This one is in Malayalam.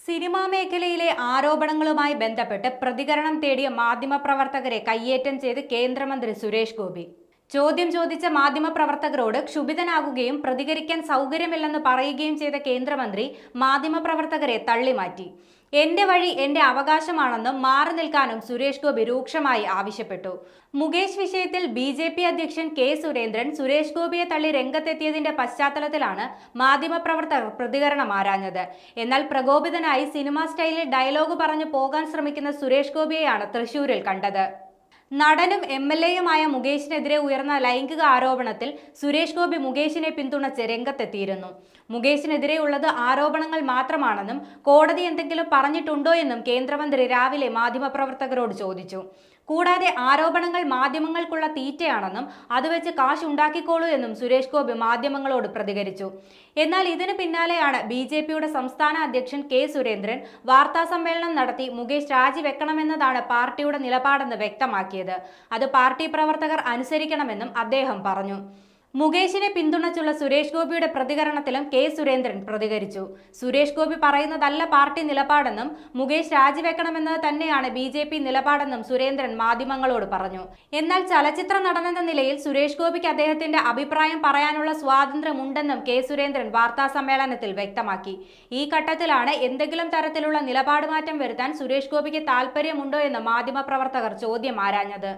സിനിമാ മേഖലയിലെ ആരോപണങ്ങളുമായി ബന്ധപ്പെട്ട് പ്രതികരണം തേടിയ മാധ്യമപ്രവർത്തകരെ കയ്യേറ്റം ചെയ്ത് കേന്ദ്രമന്ത്രി സുരേഷ് ഗോപി. ചോദ്യം ചോദിച്ച മാധ്യമപ്രവർത്തകരോട് ക്ഷുഭിതനാകുകയും പ്രതികരിക്കാൻ സൗകര്യമില്ലെന്ന് പറയുകയും ചെയ്ത കേന്ദ്രമന്ത്രി മാധ്യമപ്രവർത്തകരെ തള്ളിമാറ്റി. എന്റെ വഴി എന്റെ അവകാശമാണെന്നും മാറി നിൽക്കാനും സുരേഷ് ഗോപി രൂക്ഷമായി ആവശ്യപ്പെട്ടു. മുകേഷ് വിഷയത്തിൽ BJP അധ്യക്ഷൻ K സുരേന്ദ്രൻ സുരേഷ് ഗോപിയെ തള്ളി രംഗത്തെത്തിയതിന്റെ പശ്ചാത്തലത്തിലാണ് മാധ്യമപ്രവർത്തകർ പ്രതികരണം ആരാഞ്ഞത്. എന്നാൽ പ്രകോപിതനായി സിനിമാ സ്റ്റൈലിൽ ഡയലോഗ് പറഞ്ഞു പോകാൻ ശ്രമിക്കുന്ന സുരേഷ് ഗോപിയെയാണ് തൃശൂരിൽ കണ്ടത്. നടനും MLAയുമായ മുകേഷിനെതിരെ ഉയർന്ന ലൈംഗിക ആരോപണത്തിൽ സുരേഷ് ഗോപി മുകേഷിനെ പിന്തുണച്ച് രംഗത്തെത്തിയിരുന്നു. മുകേഷിനെതിരെയുള്ളത് ആരോപണങ്ങൾ മാത്രമാണെന്നും കോടതി എന്തെങ്കിലും പറഞ്ഞിട്ടുണ്ടോ എന്നും കേന്ദ്രമന്ത്രി രാവിലെ മാധ്യമപ്രവർത്തകരോട് ചോദിച്ചു. കൂടാതെ ആരോപണങ്ങൾ മാധ്യമങ്ങൾക്കുള്ള തീറ്റയാണെന്നും അത് വെച്ച് കാശ് ഉണ്ടാക്കിക്കോളൂ എന്നും സുരേഷ് ഗോപി മാധ്യമങ്ങളോട് പ്രതികരിച്ചു. എന്നാൽ ഇതിന് പിന്നാലെയാണ് BJPയുടെ സംസ്ഥാന അധ്യക്ഷൻ K സുരേന്ദ്രൻ വാർത്താസമ്മേളനം നടത്തി മുകേഷ് രാജിവെക്കണമെന്നതാണ് പാർട്ടിയുടെ നിലപാടെന്ന് വ്യക്തമാക്കിയത്. അത് പാർട്ടി പ്രവർത്തകർ അനുസരിക്കണമെന്നും അദ്ദേഹം പറഞ്ഞു. മുകേഷിനെ പിന്തുണച്ചുള്ള സുരേഷ് ഗോപിയുടെ പ്രതികരണത്തിലും K സുരേന്ദ്രൻ പ്രതികരിച്ചു. സുരേഷ് ഗോപി പറയുന്നതല്ല പാർട്ടി നിലപാടെന്നും മുകേഷ് രാജിവെക്കണമെന്നത് തന്നെയാണ് BJP നിലപാടെന്നും സുരേന്ദ്രൻ മാധ്യമങ്ങളോട് പറഞ്ഞു. എന്നാൽ ചലച്ചിത്ര നടനെന്ന നിലയിൽ സുരേഷ് ഗോപിക്ക് അദ്ദേഹത്തിന്റെ അഭിപ്രായം പറയാനുള്ള സ്വാതന്ത്ര്യമുണ്ടെന്നും K സുരേന്ദ്രൻ വാർത്താസമ്മേളനത്തിൽ വ്യക്തമാക്കി. ഈ ഘട്ടത്തിലാണ് എന്തെങ്കിലും തരത്തിലുള്ള നിലപാട് മാറ്റം വരുത്താൻ സുരേഷ് ഗോപിക്ക് താൽപര്യമുണ്ടോ എന്ന് മാധ്യമപ്രവർത്തകർ ചോദ്യം ആരാഞ്ഞത്.